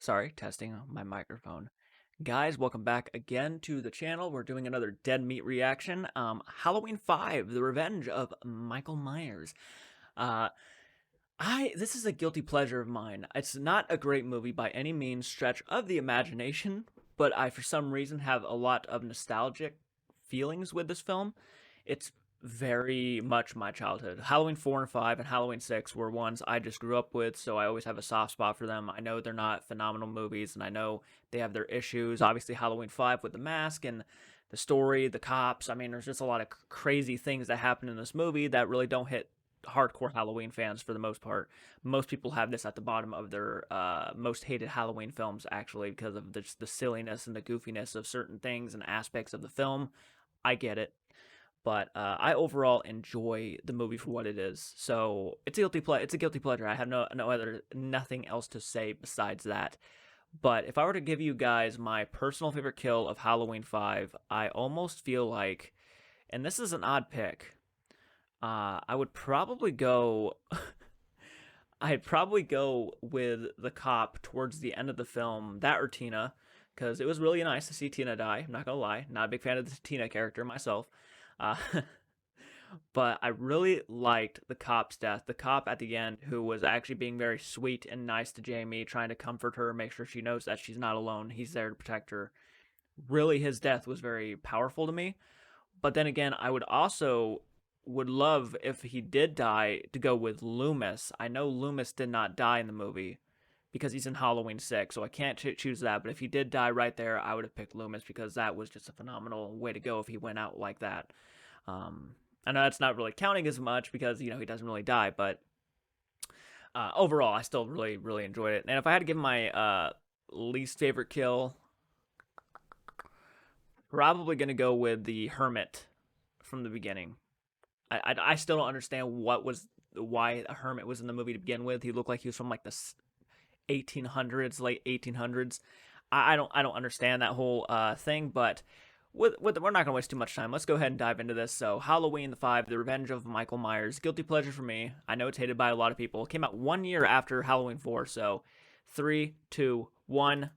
Sorry, testing my microphone. Guys, welcome back again to the channel. We're doing another Dead Meat reaction. Halloween 5, The Revenge of Michael Myers. Uh, this is a guilty pleasure of mine. It's not a great movie by any means stretch of the imagination, but I, for some reason, have a lot of nostalgic feelings with this film. It's very much my childhood. Halloween 4 and 5 and Halloween 6 were ones I just grew up with, so I always have a soft spot for them. I know they're not phenomenal movies, and I know they have their issues. Obviously, Halloween 5 with the mask and the story, the cops. I mean, there's just a lot of crazy things that happen in this movie that really don't hit hardcore Halloween fans for the most part. Most people have this at the bottom of their most hated Halloween films, actually, because of the silliness and the goofiness of certain things and aspects of the film. I get it. But I overall enjoy the movie for what it is. So it's a guilty pleasure. I have nothing else to say besides that. But if I were to give you guys my personal favorite kill of Halloween 5, I almost feel like, and this is an odd pick, I would probably go. I'd probably go with the cop towards the end of the film, that or Tina, because it was really nice to see Tina die. I'm not gonna lie, not a big fan of the Tina character myself. But I really liked the cop's death. The cop at the end, who was actually being very sweet and nice to Jamie, trying to comfort her, make sure she knows that she's not alone. He's there to protect her. Really, his death was very powerful to me. But then again, I would love if he did die to go with Loomis. I know Loomis did not die in the movie because he's in Halloween 6, so I can't choose that. But if he did die right there, I would have picked Loomis because that was just a phenomenal way to go if he went out like that. I know that's not really counting as much because, he doesn't really die, but overall, I still really, really enjoyed it. And if I had to give my least favorite kill, probably going to go with the Hermit from the beginning. I still don't understand why a hermit was in the movie to begin with. He looked like he was from like the 1800s, late 1800s. I don't understand that whole thing, but we're not gonna waste too much time. Let's go ahead and dive into this. So, Halloween 5, The Revenge of Michael Myers, guilty pleasure for me. I know it's hated by a lot of people. It came out 1 year after Halloween 4, so 3, 2, 1.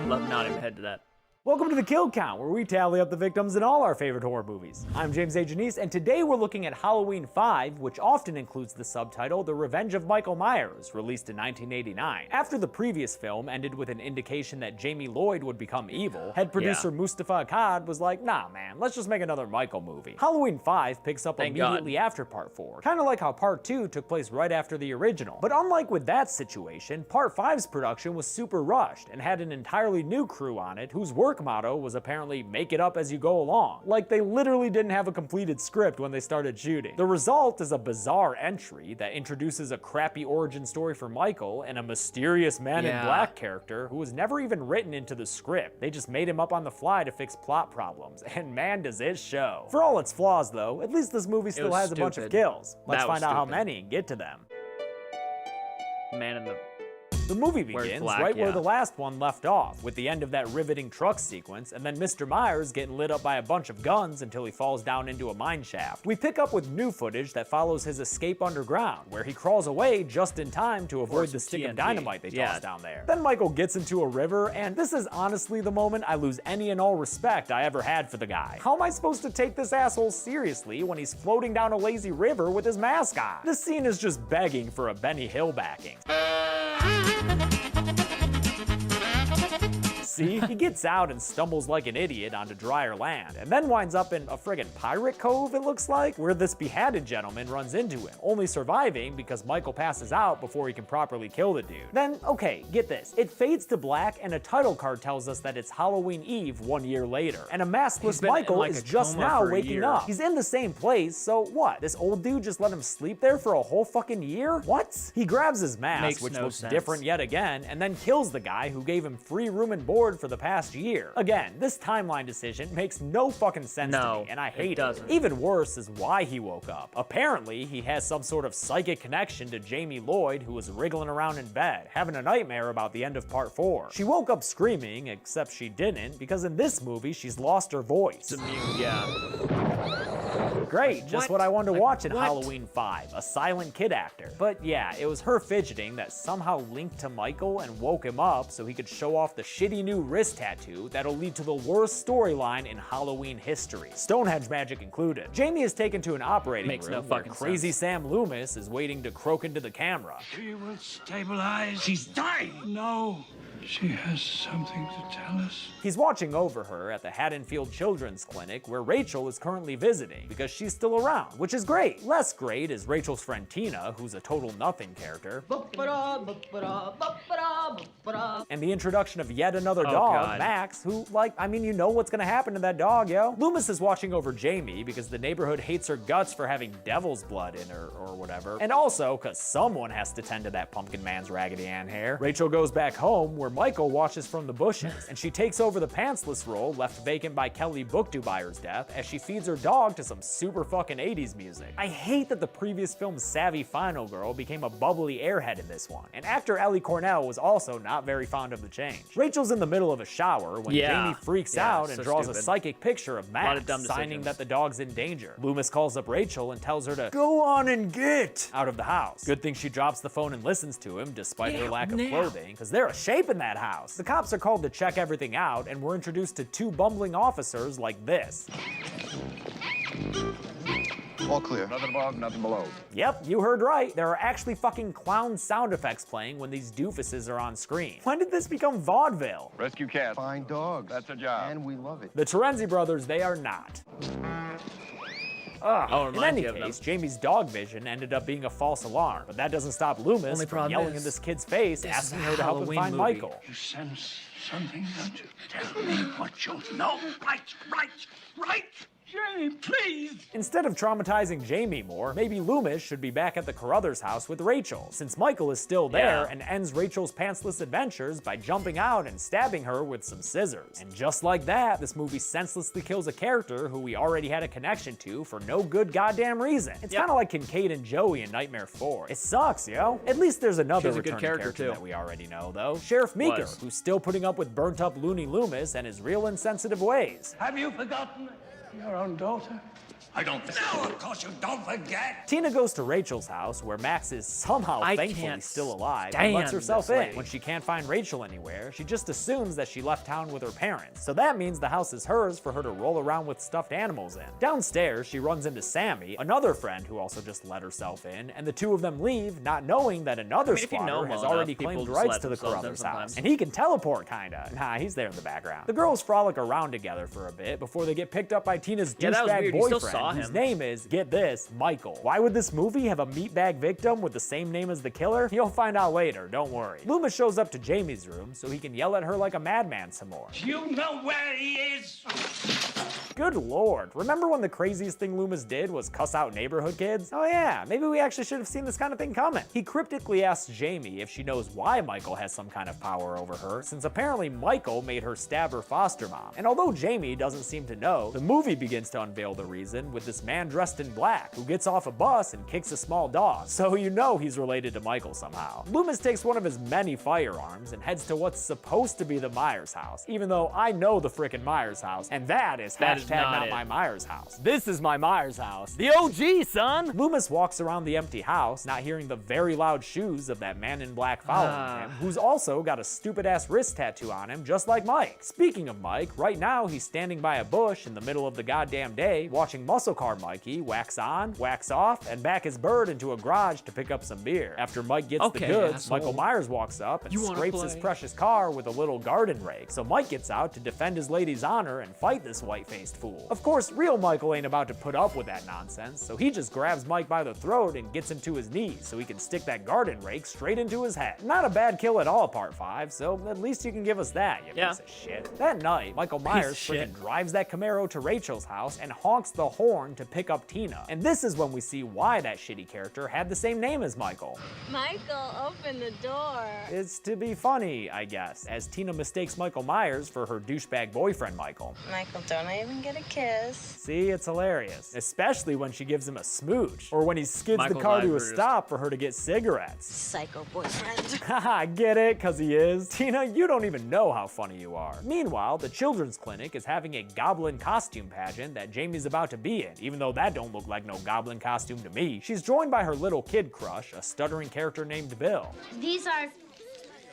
Love nodding my head to that. Welcome to the Kill Count, where we tally up the victims in all our favorite horror movies. I'm James A. Janice, and today we're looking at Halloween 5, which often includes the subtitle The Revenge of Michael Myers, released in 1989. After the previous film ended with an indication that Jamie Lloyd would become evil, head producer Mustafa Akkad was like, nah man, let's just make another Michael movie. Halloween 5 picks up immediately after Part 4, kind of like how Part 2 took place right after the original. But unlike with that situation, Part 5's production was super rushed and had an entirely new crew on it whose work motto was apparently make it up as you go along. Like they literally didn't have a completed script when they started shooting. The result is a bizarre entry that introduces a crappy origin story for Michael and a mysterious man in black character who was never even written into the script. They just made him up on the fly to fix plot problems, and man does it show. For all its flaws though, at least this movie still has a bunch of kills. Let's find out how many and get to them. Man in the movie begins right where the last one left off, with the end of that riveting truck sequence, and then Mr. Myers getting lit up by a bunch of guns until he falls down into a mine shaft. We pick up with new footage that follows his escape underground, where he crawls away just in time to avoid the stick of dynamite they toss down there. Then Michael gets into a river, and this is honestly the moment I lose any and all respect I ever had for the guy. How am I supposed to take this asshole seriously when he's floating down a lazy river with his mask on? This scene is just begging for a Benny Hill backing. See, he gets out and stumbles like an idiot onto drier land, and then winds up in a friggin' pirate cove, it looks like, where this beheaded gentleman runs into him, only surviving because Michael passes out before he can properly kill the dude. Then, okay, get this. It fades to black, and a title card tells us that it's Halloween Eve 1 year later, and a maskless Michael is just now waking up. He's in the same place, so what? This old dude just let him sleep there for a whole fucking year? What? He grabs his mask, which looks different yet again, and then kills the guy who gave him free room and board for the past year. Again, this timeline decision makes no fucking sense to me, and I hate it. Even worse is why he woke up. Apparently, he has some sort of psychic connection to Jamie Lloyd, who was wriggling around in bed, having a nightmare about the end of Part 4. She woke up screaming, except she didn't, because in this movie, she's lost her voice. It's immune, yeah. Great, just what I wanted to watch in what? Halloween 5, a silent kid actor. But yeah, it was her fidgeting that somehow linked to Michael and woke him up so he could show off the shitty new wrist tattoo that'll lead to the worst storyline in Halloween history, Stonehenge magic included. Jamie is taken to an operating room where crazy Sam Loomis is waiting to croak into the camera. She will stabilize. She's dying. No. She has something to tell us. He's watching over her at the Haddenfield Children's Clinic where Rachel is currently visiting because she's still around, which is great. Less great is Rachel's friend Tina, who's a total nothing character. And the introduction of yet another dog, Max, who, like, I mean, you know what's gonna happen to that dog, yo. Loomis is watching over Jamie because the neighborhood hates her guts for having devil's blood in her or whatever. And also, because someone has to tend to that pumpkin man's Raggedy Ann hair. Rachel goes back home where Michael watches from the bushes, and she takes over the pantsless role left vacant by Kelly Bookdubeyer's death as she feeds her dog to some super fucking 80s music. I hate that the previous film's savvy final girl became a bubbly airhead in this one, and actor Ellie Cornell was also not very fond of the change. Rachel's in the middle of a shower when Jamie freaks out and draws a psychic picture of Max, signing that the dog's in danger. Loomis calls up Rachel and tells her to go on and get out of the house. Good thing she drops the phone and listens to him despite her lack of clothing, because they're a shape in that house. The cops are called to check everything out, and we're introduced to two bumbling officers like this. All clear. Nothing above, nothing below. Yep, you heard right. There are actually fucking clown sound effects playing when these doofuses are on screen. When did this become vaudeville? Rescue cats. Find dogs. That's a job. And we love it. The Terenzi brothers, they are not. In any case, Jamie's dog vision ended up being a false alarm, but that doesn't stop Loomis from yelling in this kid's face, asking her to help him find Michael. You sense something, don't you? Tell me what you know. Right. Jamie, please! Instead of traumatizing Jamie more, maybe Loomis should be back at the Carruthers house with Rachel, since Michael is still there and ends Rachel's pantsless adventures by jumping out and stabbing her with some scissors. And just like that, this movie senselessly kills a character who we already had a connection to for no good goddamn reason. It's kind of like Kincaid and Joey in Nightmare 4. It sucks, yo. At least there's another returning character that we already know, though. Sheriff Meeker, who's still putting up with burnt-up Looney Loomis and his real insensitive ways. Have you forgotten your own daughter? I don't forget. No, of course you don't forget. Tina goes to Rachel's house, where Max is somehow thankfully still alive and lets herself in. When she can't find Rachel anywhere, she just assumes that she left town with her parents. So that means the house is hers for her to roll around with stuffed animals in. Downstairs, she runs into Sammy, another friend who also just let herself in, and the two of them leave, not knowing that another squatter has already claimed rights to the Carruthers house. And he can teleport, kinda. Nah, he's there in the background. The girls frolic around together for a bit before they get picked up by Tina's douchebag boyfriend, whose name is, get this, Michael. Why would this movie have a meatbag victim with the same name as the killer? You'll find out later, don't worry. Loomis shows up to Jamie's room so he can yell at her like a madman some more. You know where he is? Good lord, remember when the craziest thing Loomis did was cuss out neighborhood kids? Oh yeah, maybe we actually should have seen this kind of thing coming. He cryptically asks Jamie if she knows why Michael has some kind of power over her, since apparently Michael made her stab her foster mom. And although Jamie doesn't seem to know, the movie begins to unveil the reason with this man dressed in black who gets off a bus and kicks a small dog. So you know he's related to Michael somehow. Loomis takes one of his many firearms and heads to what's supposed to be the Myers house, even though I know the frickin' Myers house, and that is not my Myers house. This is my Myers house. The OG, son! Loomis walks around the empty house, not hearing the very loud shoes of that man in black following him, who's also got a stupid-ass wrist tattoo on him, just like Mike. Speaking of Mike, right now he's standing by a bush in the middle of the goddamn day, watching Muscle Car Mikey wax on, wax off, and back his bird into a garage to pick up some beer. After Mike gets the goods, Michael Myers walks up and scrapes his precious car with a little garden rake, so Mike gets out to defend his lady's honor and fight this white-faced fool. Of course, real Michael ain't about to put up with that nonsense, so he just grabs Mike by the throat and gets him to his knees so he can stick that garden rake straight into his head. Not a bad kill at all, part 5, so at least you can give us that, you piece of shit. That night, Michael Myers freaking drives that Camaro to Rachel's house and honks the horn to pick up Tina. And this is when we see why that shitty character had the same name as Michael. Michael, open the door. It's to be funny, I guess, as Tina mistakes Michael Myers for her douchebag boyfriend, Michael. Michael, don't I even get a kiss. See, it's hilarious. Especially when she gives him a smooch. Or when he skids Michael's the car to a eyes are stop for her to get cigarettes. Psycho boyfriend. Haha, get it? Cause he is? Tina, you don't even know how funny you are. Meanwhile, the children's clinic is having a goblin costume pageant that Jamie's about to be in, even though that don't look like no goblin costume to me. She's joined by her little kid crush, a stuttering character named Bill. These are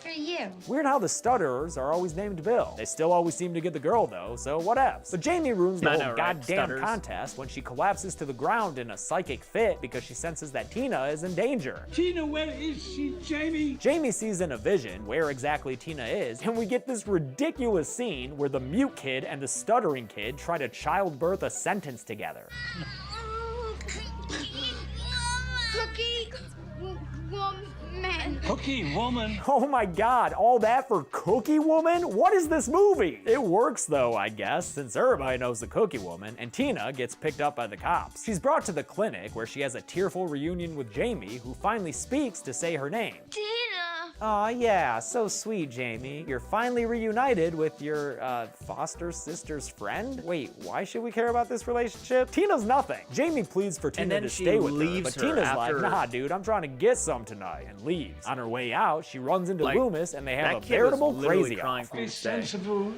for you. Weird how the stutterers are always named Bill. They still always seem to get the girl though, so whatevs. But Jamie ruins the I whole know, right? goddamn Stutters. contest when she collapses to the ground in a psychic fit because she senses that Tina is in danger. Tina, where is she, Jamie? Jamie sees in a vision where exactly Tina is, and we get this ridiculous scene where the mute kid and the stuttering kid try to childbirth a sentence together. Cookie woman. Cookie woman. Oh my god, all that for Cookie Woman? What is this movie? It works though, I guess, since everybody knows the Cookie Woman, and Tina gets picked up by the cops. She's brought to the clinic where she has a tearful reunion with Jamie, who finally speaks to say her name. Tina. Aw, yeah, so sweet, Jamie. You're finally reunited with your, foster sister's friend? Wait, why should we care about this relationship? Tina's nothing. Jamie pleads for Tina then to she stay with her, leaves but her Tina's after- like, nah, dude, I'm trying to get some tonight, and leaves. On her way out, she runs into Like, Loomis, and they have a that kid was veritable literally crazy crying off. for you Be to stay. sensible. I'm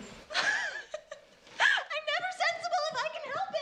never sensible if I can help it.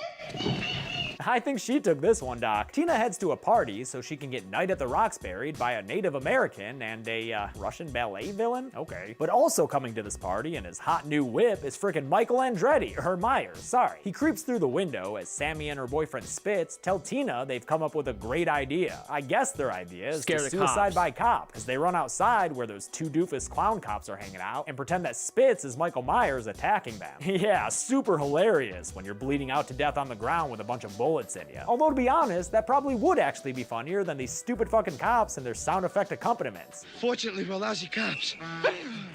I think she took this one, Doc. Tina heads to a party so she can get Night at the Roxbury by a Native American and a Russian ballet villain? Okay. But also coming to this party in his hot new whip is frickin' Michael Andretti, or Myers, sorry. He creeps through the window as Sammy and her boyfriend Spitz tell Tina they've come up with a great idea. I guess their idea is Scare to the suicide cops. by cop, because they run outside where those two doofus clown cops are hanging out and pretend that Spitz is Michael Myers attacking them. Yeah, super hilarious when you're bleeding out to death on the ground with a bunch of bullets in you. Although to be honest, that probably would actually be funnier than these stupid fucking cops and their sound effect accompaniments. Fortunately, we're lousy cops.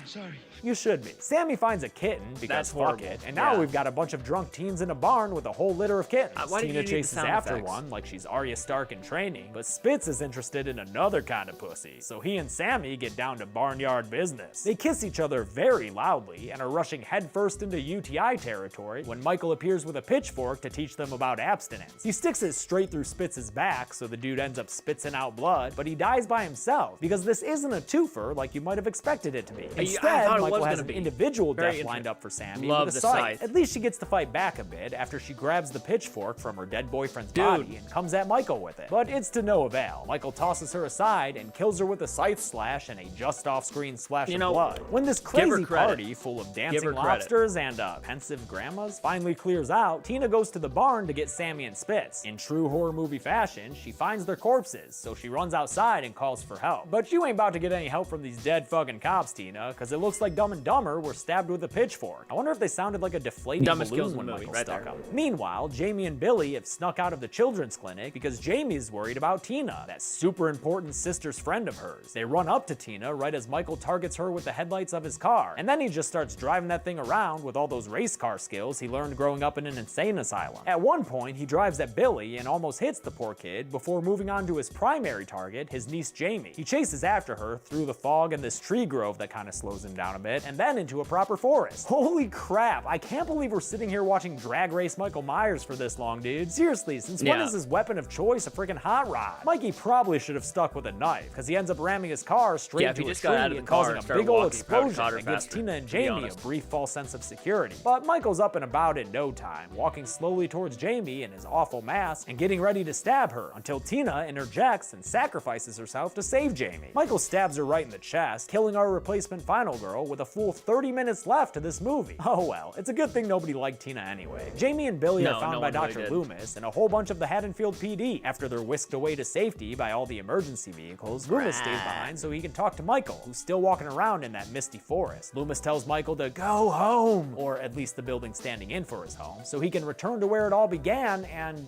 Sorry. You should be. Sammy finds a kitten because That's fuck horrible. it, and now Yeah. we've got a bunch of drunk teens in a barn with a whole litter of kittens. Why did Tina you need the chases sound after effects? one like she's Arya Stark in training, but Spitz is interested in another kind of pussy, so he and Sammy get down to barnyard business. They kiss each other very loudly and are rushing headfirst into UTI territory when Michael appears with a pitchfork to teach them about abstinence. He sticks it straight through Spitz's back, so the dude ends up spitzing out blood, but he dies by himself because this isn't a twofer like you might have expected it to be. I Instead, thought it was Michael has gonna an be. individual Very death lined up for Sammy Love with a the scythe. scythe. At least she gets to fight back a bit after she grabs the pitchfork from her dead boyfriend's Dude. body and comes at Michael with it. But it's to no avail. Michael tosses her aside and kills her with a scythe slash and a just off-screen splash You of know, blood. When this give her crazy credit. party full of dancing her credit. lobsters and pensive grandmas finally clears out, Tina goes to the barn to get Sammy and Spitz. In true horror movie fashion, she finds their corpses, so she runs outside and calls for help. But you ain't about to get any help from these dead fucking cops, Tina, because it looks like Dumb and Dumber were stabbed with a pitchfork. I wonder if they sounded like a deflating Dumbest kills balloon in the when movie, Michael right stuck there. them. Meanwhile, Jamie and Billy have snuck out of the children's clinic because Jamie's worried about Tina, that super important sister's friend of hers. They run up to Tina right as Michael targets her with the headlights of his car, and then he just starts driving that thing around with all those race car skills he learned growing up in an insane asylum. At one point, he drives at Billy and almost hits the poor kid before moving on to his primary target, his niece Jamie. He chases after her through the fog and this tree grove that kind of slows him down a bit, and then into a proper forest. Holy crap, I can't believe we're sitting here watching Drag Race Michael Myers for this long, dude. Seriously, since when Yeah. is his weapon of choice a freaking hot rod? Mikey probably should have stuck with a knife, because he ends up ramming his car straight Yeah, if into he a just tree got out of the and car causing and a started big old walking, he probably explosion shot her that gives faster, Tina and to be Jamie a honest. brief false sense of security. But Michael's up and about in no time, walking slowly towards Jamie in his awful mask and getting ready to stab her until Tina interjects and sacrifices herself to save Jamie. Michael stabs her right in the chest, killing our replacement final girl with a full 30 minutes left to this movie. Oh well, it's a good thing nobody liked Tina anyway. Jamie and Billy No, are found no by one really Dr. did. Loomis and a whole bunch of the Haddenfield PD. After they're whisked away to safety by all the emergency vehicles, Loomis stays behind so he can talk to Michael, who's still walking around in that misty forest. Loomis tells Michael to go home, or at least the building standing in for his home, so he can return to where it all began and,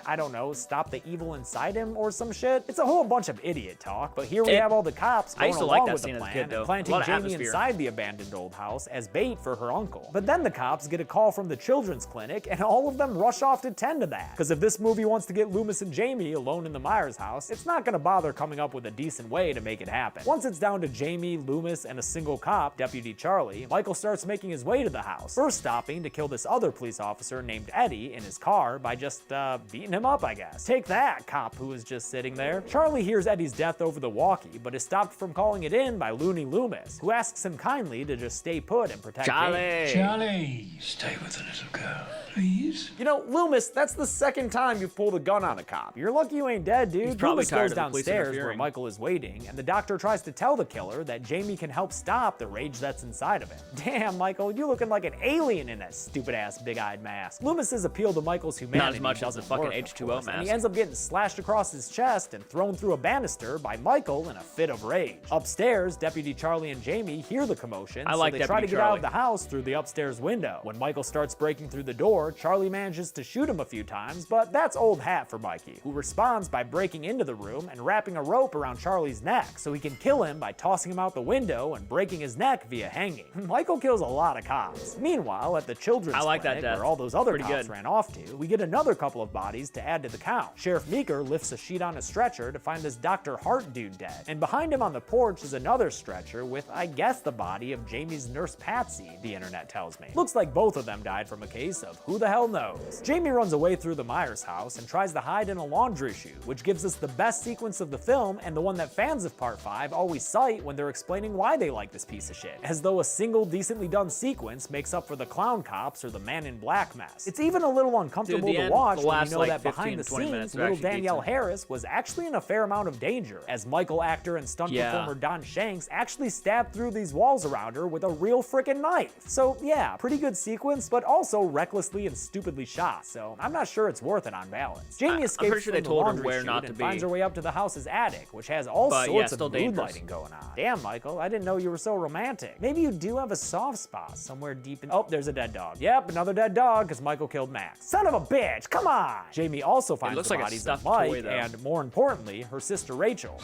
I don't know, stop the evil inside him or some shit. It's a whole bunch of idiot talk, but here we have all the cops I going used to along like that with the scene as a plan kid, though. and A planting lot of Jamie atmosphere. inside the abandoned old house as bait for her uncle. But then the cops get a call from the children's clinic, and all of them rush off to tend to that. Because if this movie wants to get Loomis and Jamie alone in the Myers house, it's not gonna bother coming up with a decent way to make it happen. Once it's down to Jamie, Loomis, and a single cop, Deputy Charlie, Michael starts making his way to the house, first stopping to kill this other police officer named Eddie in his car by just, beating him up, I guess. Take that, cop who was just sitting there. Charlie hears Eddie's death over the walkie, but is stopped from calling it in by Looney Loomis, who asks him kindly to just stay put and protect Jamie. Charlie, stay with the little girl, please. You know, Loomis, that's the second time you've pulled a gun on a cop. You're lucky you ain't dead, dude. He's probably Loomis tired goes of the police downstairs where interfering. Michael is waiting, and the doctor tries to tell the killer that Jamie can help stop the rage that's inside of him. Damn, Michael, you looking like an alien in that stupid-ass big-eyed mask. Loomis's appeal to Michael's humanity much as the doesn't fucking work, of H2O course, and he mask. ends up getting slashed across his chest and thrown through a banister by Michael in a fit of rage. Upstairs, Deputy Charlie and Jamie hear the commotion, I like so they try to Deputy get out of Charlie. the house through the upstairs window. When Michael starts breaking through the door, Charlie manages to shoot him a few times, but that's old hat for Mikey, who responds by breaking into the room and wrapping a rope around Charlie's neck so he can kill him by tossing him out the window and breaking his neck via hanging. Michael kills a lot of cops. Meanwhile, at the children's I like that clinic, death. where all those other Pretty cops good. ran off to, we get another couple of bodies to add to the count. Sheriff Meeker lifts a sheet on a stretcher to find this Dr. Hart dude dead, and behind him on the porch is another stretcher with, I guess, the body of Jamie's nurse Patsy, the internet tells me. Looks like both of them died from a case of who the hell knows. Jamie runs away through the Myers house and tries to hide in a laundry chute, which gives us the best sequence of the film and the one that fans of Part 5 always cite when they're explaining why they like this piece of shit, as though a single decently done sequence makes up for the clown cops or the Man in Black mess. It's even a little uncomfortable Dude, the to end, watch the when you last, know like, that 15 behind the to 20 scenes, minutes are little actually Danielle decent. Harris was actually in a fair amount of danger, as Michael actor and stunt Yeah. performer Don Shanks actually stabbed through these walls around her with a real frickin' knife. So yeah, pretty good sequence, but also recklessly and stupidly shot, so I'm not sure it's worth it on balance. Jamie I'm escapes pretty sure from they the told her laundry where chute not to and be. finds her way up to the house's attic, which has all But, yeah, sorts still of mood dangerous. lighting going on. Damn, Michael, I didn't know you were so romantic. Maybe you do have a soft spot somewhere deep in— Oh, there's a dead dog. Yep, another dead dog, because Michael killed Max. Son of a bitch, come on! Jamie also finds looks the like a bodies of stuffed Mike toy, though. and, more importantly, her sister Rachel.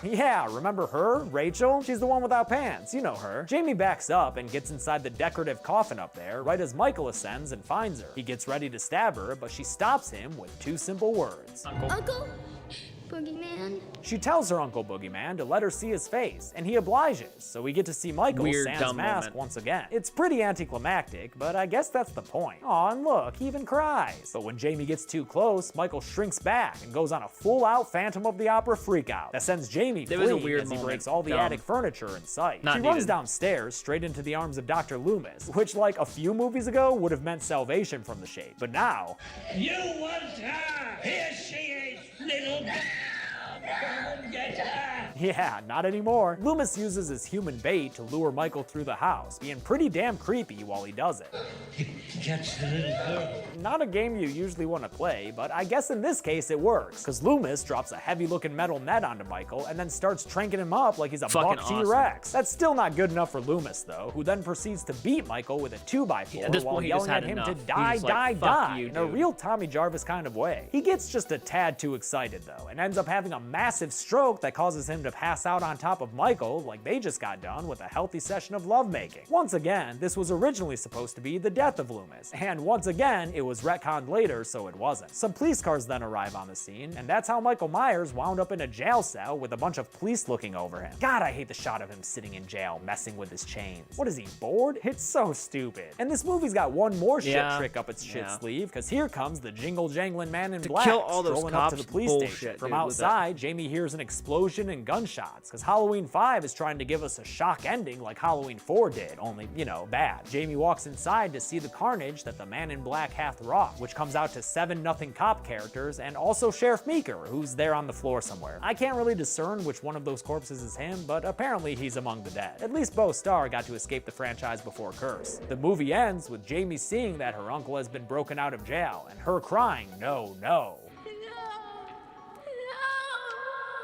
Yeah, remember her, Rachel? She's the one without pants, you know her. Jamie backs up and gets inside the decorative coffin up there right as Michael ascends and finds her. He gets ready to stab her, but she stops him with two simple words. Uncle? Boogeyman? She tells her Uncle Boogeyman to let her see his face, and he obliges, so we get to see Michael Weird, sans dumb mask moment. once again. It's pretty anticlimactic, but I guess that's the point. Aw, and look, he even cries. But when Jamie gets too close, Michael shrinks back and goes on a full-out Phantom of the Opera freakout that sends Jamie There was a fleeing weird as he moment. breaks all the Dumb. attic furniture in sight. Not She runs needed. downstairs straight into the arms of Dr. Loomis, which like a few movies ago would have meant salvation from the shape. But now, You want her? Here she is, little girl. Come and get her. yeah, not anymore. Loomis uses his human bait to lure Michael through the house, being pretty damn creepy while he does it. Catch the little girl. Not a game you usually want to play, but I guess in this case it works, because Loomis drops a heavy-looking metal net onto Michael and then starts tranking him up like he's a Fucking buck awesome. T-Rex. That's still not good enough for Loomis, though, who then proceeds to beat Michael with a 2x4 At this while point, he just yelling at had him enough. to He die, was like, die, "Fuck die," you, in a dude. real Tommy Jarvis kind of way. He gets just a tad too excited, though, and ends up having a massive stroke that causes him to pass out on top of Michael like they just got done with a healthy session of lovemaking. Once again, this was originally supposed to be the death of Loomis, and once again, it was retconned later, so it wasn't. Some police cars then arrive on the scene, and that's how Michael Myers wound up in a jail cell with a bunch of police looking over him. God, I hate the shot of him sitting in jail, messing with his chains. What is he, bored? It's so stupid. And this movie's got one more shit Yeah. trick up its shit Yeah. sleeve, because here comes the jingle-jangling man in To black kill all those strolling up to cops, the police bullshit, station. From dude, with that. outside, Jamie hears an explosion and gunshots, because Halloween 5 is trying to give us a shock ending like Halloween 4 did, only, you know, bad. Jamie walks inside to see the carnage that the man in black hath wrought, which comes out to 7-0 cop characters and also Sheriff Meeker, who's there on the floor somewhere. I can't really discern which one of those corpses is him, but apparently he's among the dead. At least Bo Starr got to escape the franchise before Curse. The movie ends with Jamie seeing that her uncle has been broken out of jail and her crying, "No, no."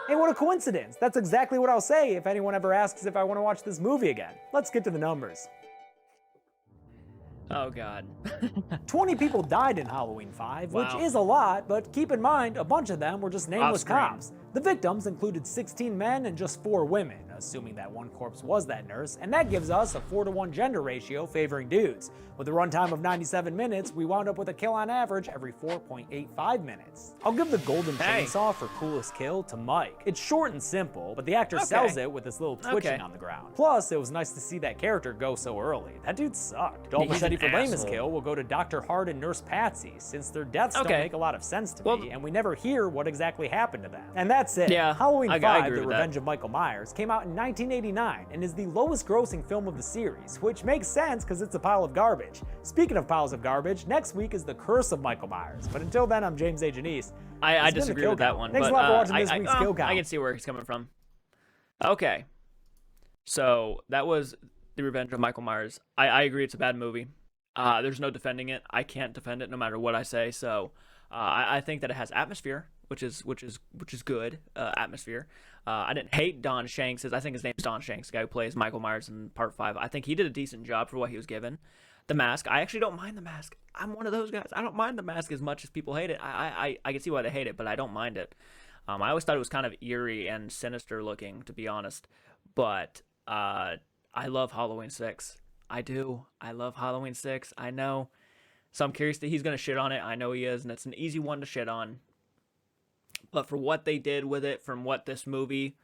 Hey, what a coincidence! That's exactly what I'll say if anyone ever asks if I want to watch this movie again. Let's get to the numbers. Oh God. 20 people died in Halloween 5, which Wow. is a lot, but keep in mind, a bunch of them were just nameless Off-screen. cops. The victims included 16 men and just 4 women, assuming that one corpse was that nurse, and that gives us a 4-to-1 gender ratio favoring dudes. With a runtime of 97 minutes, we wound up with a kill on average every 4.85 minutes. I'll give the golden Hey. chainsaw for coolest kill to Mike. It's short and simple, but the actor sells it with his little twitching Okay. on the ground. Plus, it was nice to see that character go so early. That dude sucked. Dull He's machete an for lamest asshole. kill will go to Dr. Hart and Nurse Patsy, since their deaths don't Okay. make a lot of sense to Well, me, and we never hear what exactly happened to them. And that's it. Yeah, Halloween I 5, agree The with that. Revenge of Michael Myers, came out in 1989 and is the lowest grossing film of the series, which makes sense because it's a pile of garbage. Speaking of piles of garbage, next week is The Curse of Michael Myers. But until then, I'm James A. Janice. I It's been the disagree Kill with that Count. one. Thanks but, a lot for watching this week's Kill I Count. can see where he's coming from. Okay. So that was The Revenge of Michael Myers. I agree it's a bad movie. There's no defending it. I can't defend it no matter what I say. So I think that it has atmosphere, which is good atmosphere. I didn't hate Don Shanks. I think his name's Don Shanks, the guy who plays Michael Myers in Part 5. I think he did a decent job for what he was given. The Mask, I actually don't mind The Mask. I'm one of those guys. I don't mind The Mask as much as people hate it. I can see why they hate it, but I don't mind it. I always thought it was kind of eerie and sinister looking, to be honest. But I love Halloween 6. I do. I love Halloween 6. I know. So I'm curious that he's going to shit on it. I know he is, and it's an easy one to shit on. But for what they did with it, from what this movie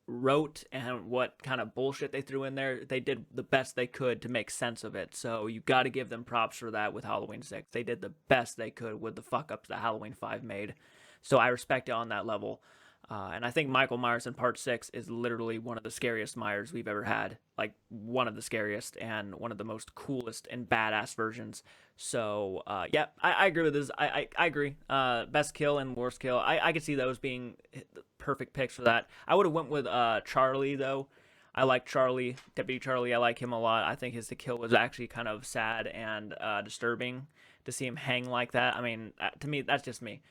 wrote and what kind of bullshit they threw in there, they did the best they could to make sense of it. So you got to give them props for that with Halloween 6. They did the best they could with the fuck-ups that Halloween 5 made. So I respect it on that level. And I think Michael Myers in Part 6 is literally one of the scariest Myers we've ever had. Like, one of the scariest and one of the most coolest and badass versions. So, yeah, I agree with this. I agree. Best kill and worst kill. I could see those being the perfect picks for that. I would have went with Charlie, though. I like Charlie, Deputy Charlie. I like him a lot. I think the kill was actually kind of sad and disturbing to see him hang like that. I mean, to me, that's just me.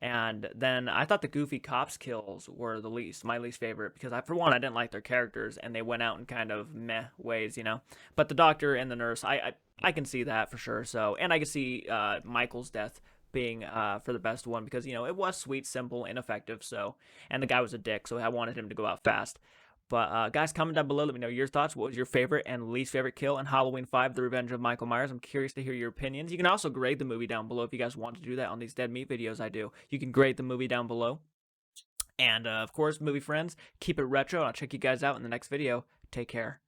And then I thought the goofy cops kills were my least favorite, because for one, I didn't like their characters, and they went out in kind of meh ways, you know. But the doctor and the nurse, I can see that for sure. So, and I can see Michael's death being for the best one, because, you know, it was sweet, simple, ineffective. So, and the guy was a dick, so I wanted him to go out fast. But guys, comment down below. Let me know your thoughts. What was your favorite and least favorite kill in Halloween 5, The Revenge of Michael Myers? I'm curious to hear your opinions. You can also grade the movie down below if you guys want to do that on these Dead Meat videos I do. You can grade the movie down below. And, of course, movie friends, keep it retro. I'll check you guys out in the next video. Take care.